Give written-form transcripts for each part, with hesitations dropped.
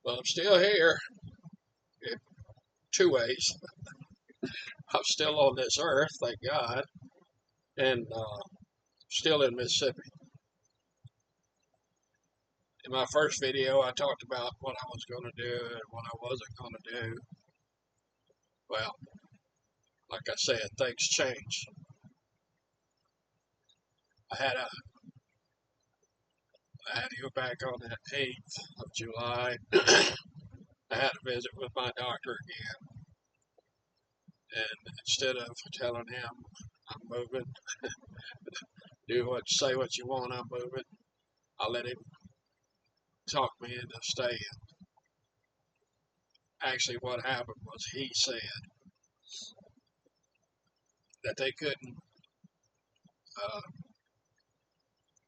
Well, I'm still here in two ways. I'm still on this earth, thank God, and still in Mississippi. In my first video, I talked about what I was going to do and what I wasn't going to do. Well, like I said, things change. I had a I had to go back on that 8th of July. I had a visit with my doctor again, and instead of telling him I'm moving, say what you want, I'm moving, I let him talk me into staying. Actually, what happened was he said that they couldn't uh,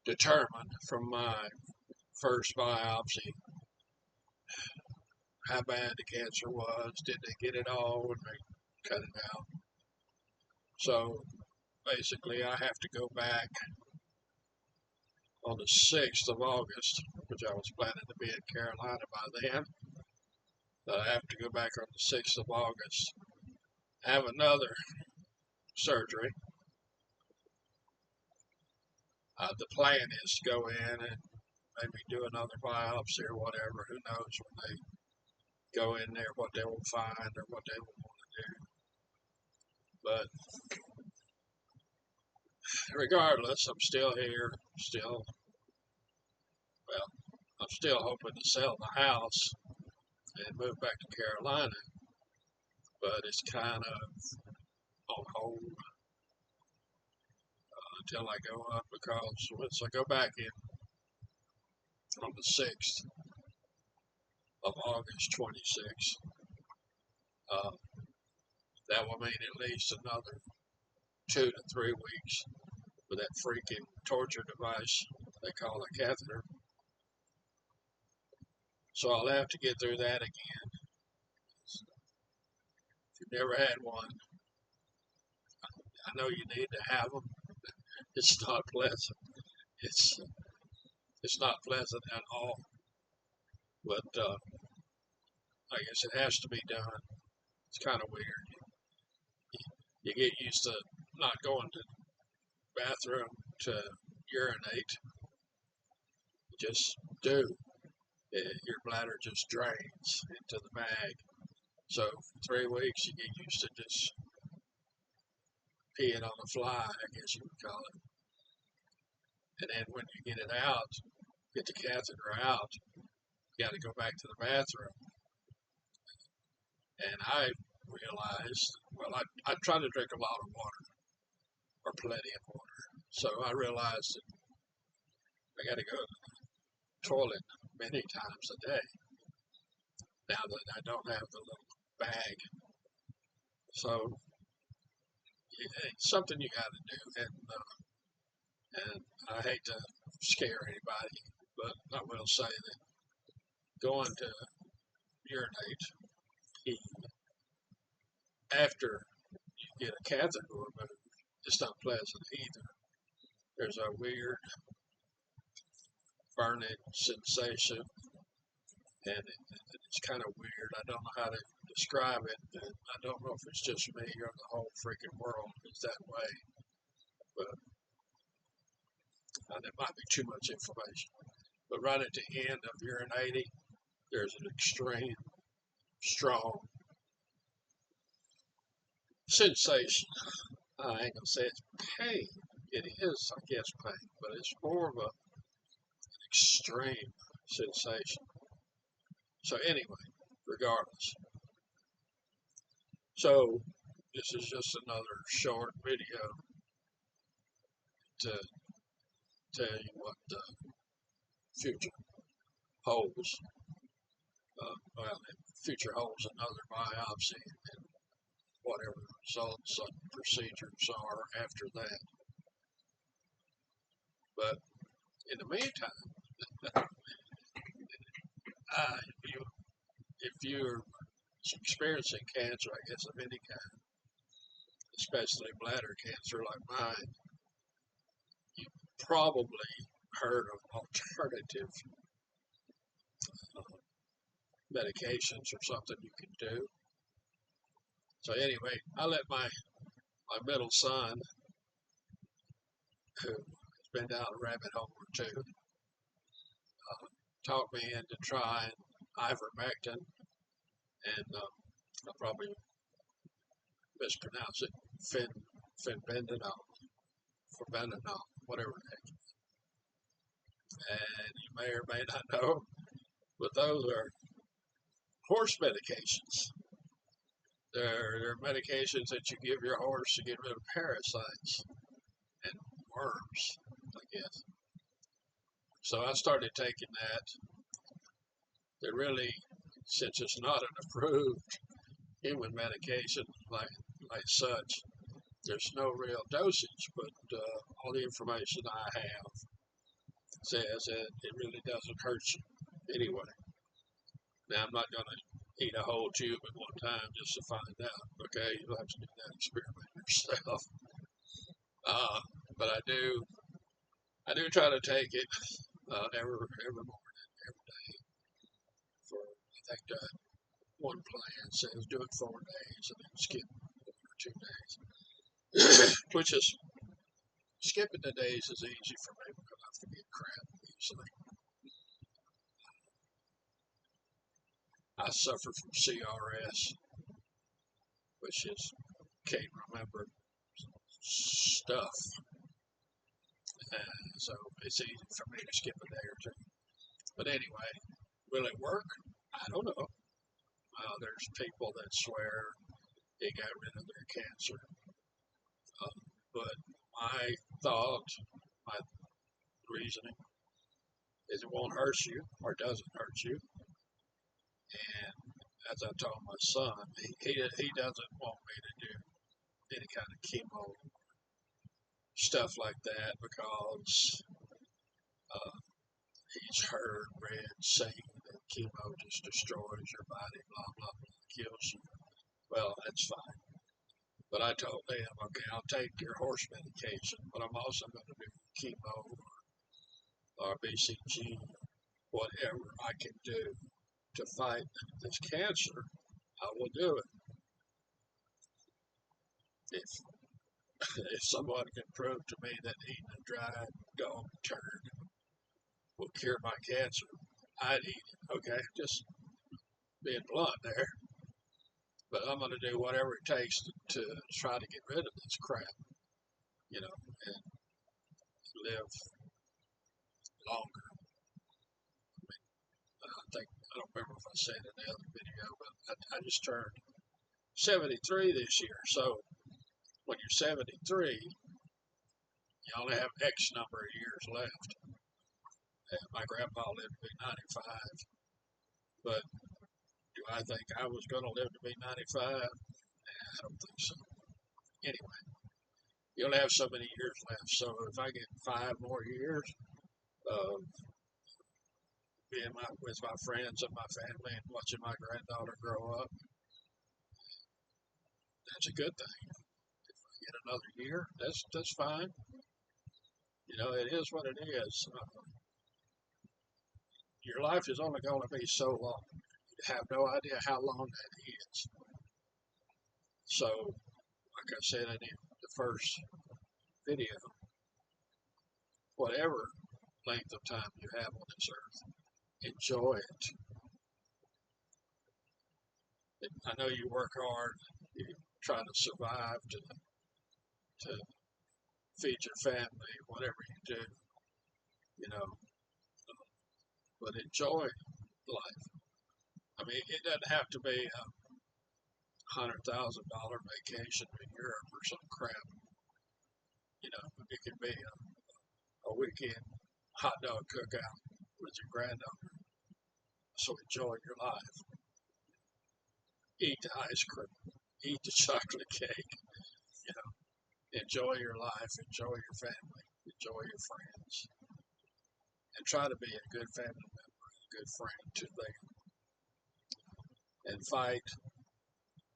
determine from my first biopsy how bad the cancer was. Did they get it all when they cut it out? So basically, I have to go back on the 6th of August, which I was planning to be in Carolina by then. But I have to go back on the 6th of August, have another surgery. The plan is to go in and maybe do another biopsy or whatever. Who knows when they go in there what they will find or what they will want to do. But regardless, I'm still here. Well, I'm still hoping to sell the house and move back to Carolina. But it's kind of on hold until I go up because once I go back in on the 6th of August 26th, uh, that will mean at least another 2 to 3 weeks with that freaking torture device they call a catheter. So I'll have to get through that again. If you've never had one, I know you need to have them. It's not pleasant. It's it's not pleasant at all. But I guess it has to be done. It's kind of weird. You get used to not going to the bathroom to urinate. You just do. Your bladder just drains into the bag. So for 3 weeks, you get used to just peeing on the fly, I guess you would call it. And then when you get it out, get the catheter out, you got to go back to the bathroom. And I realized, well, I try to drink a lot of water, or plenty of water. So I realized that I got to go to the toilet many times a day now that I don't have the little bag. So it's something you got to do. And I hate to scare anybody, but I will say that going to urinate, pee, after you get a catheter removed, it's not pleasant either. There's a weird burning sensation, and it's kind of weird. I don't know how to describe it, and I don't know if it's just me or the whole freaking world is that way, but that might be too much information. But right at the end of urinating, there's an extreme, strong sensation. I ain't gonna say it's pain. It is, I guess, pain, but it's more of an extreme sensation. So anyway, regardless. So this is just another short video to tell you what the future holds. Well, the future holds another biopsy and whatever the results of the procedures are after that. But in the meantime, if you're experiencing cancer, I guess of any kind, especially bladder cancer like mine, you probably heard of alternative medications or something you can do. So anyway, I let my middle son, who has been down a rabbit hole or two, talk me into trying ivermectin, and I probably mispronounce it, fenbendinol, forbentinol, whatever the heck. And you may or may not know, but those are horse medications. They're medications that you give your horse to get rid of parasites and worms, I guess. So I started taking that. They really, since it's not an approved human medication like such, there's no real dosage, but all the information I have says that it really doesn't hurt you anyway. Now, I'm not going to eat a whole tube at one time just to find out, okay? You'll have to do that experiment yourself. But I do try to take it every morning, every day. For I think one plan says do it 4 days and then skip 1 or 2 days, which is skipping the days is easy for me because I forget crap easily. I suffer from CRS, which is can't remember stuff. So it's easy for me to skip a day or two. But anyway, will it work? I don't know. There's people that swear they got rid of their cancer. But my thought, my reasoning, is it won't hurt you or doesn't hurt you. And as I told my son, he doesn't want me to do any kind of chemo stuff like that because he's read saying that chemo just destroys your body, blah, blah, blah, kills you. Well, that's fine. But I told him, okay, I'll take your horse medication, but I'm also going to do chemo or BCG, whatever I can do to fight this cancer, I will do it. If someone can prove to me that eating a dried dog turd will cure my cancer, I'd eat it, okay? Just being blunt there. But I'm going to do whatever it takes to try to get rid of this crap, and live longer. I don't remember if I said it in the other video, but I just turned 73 this year. So when you're 73, you only have X number of years left. And my grandpa lived to be 95, but do I think I was going to live to be 95? I don't think so. Anyway, you only have so many years left. So if I get 5 more years of being with my friends and my family and watching my granddaughter grow up, that's a good thing. If I get another year, that's fine. It is what it is. Your life is only going to be so long. You have no idea how long that is. So, like I said in the first video, whatever length of time you have on this earth, enjoy it. I know you work hard, you try to survive to feed your family, whatever you do, but enjoy life. I mean, it doesn't have to be a $100,000 vacation in Europe or some crap. It can be a weekend hot dog cookout with your granddaughter. So enjoy your life. Eat the ice cream. Eat the chocolate cake. Enjoy your life. Enjoy your family. Enjoy your friends. And try to be a good family member, a good friend to them. And fight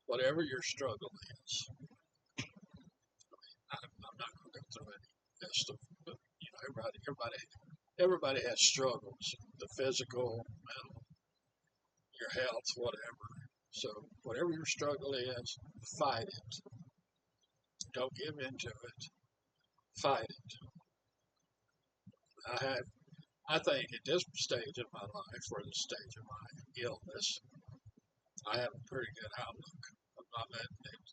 whatever your struggle is. I'm not going to go through any list of, everybody has struggles. The physical, mental, your health, whatever. So whatever your struggle is, fight it. Don't give in to it. Fight it. I have, I think at this stage of my life, or the stage of my illness, I have a pretty good outlook. I'm not letting it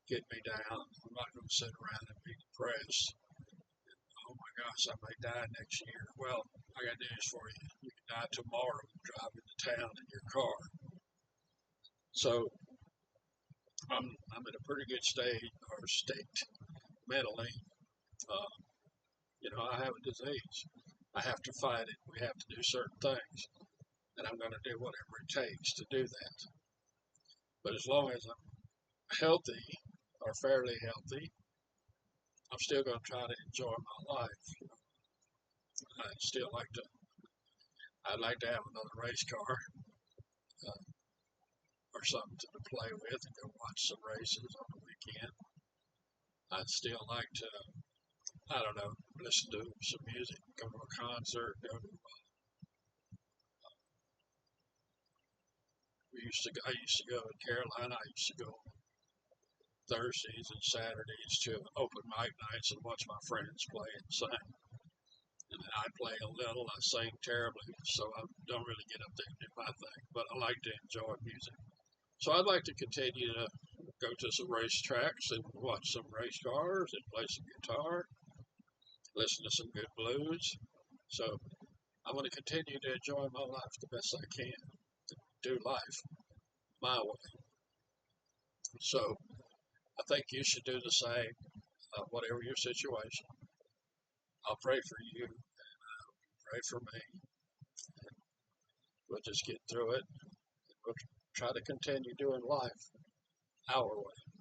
get me down. I'm not going to sit around and be depressed. Oh my gosh, I may die next year. Well, I got news for you. You can die tomorrow driving to town in your car. So I'm in a pretty good state mentally. Uh, I have a disease. I have to fight it. We have to do certain things, and I'm going to do whatever it takes to do that. But as long as I'm healthy or fairly healthy, I'm still going to try to enjoy my life. I'd still like to. I'd like to have another race car uh, or something to play with and go watch some races on the weekend. I'd still like to, I don't know, listen to some music, go to a concert, go to. I used to go in Carolina. I used to go Thursdays and Saturdays to open mic nights and watch my friends play and sing. And I play a little. I sing terribly, so I don't really get up there and do my thing. But I like to enjoy music. So I'd like to continue to go to some racetracks and watch some race cars and play some guitar, listen to some good blues. So I'm going to continue to enjoy my life the best I can, to do life my way. So I think you should do the same, whatever your situation. I'll pray for you, pray for me. We'll just get through it. We'll try to continue doing life our way.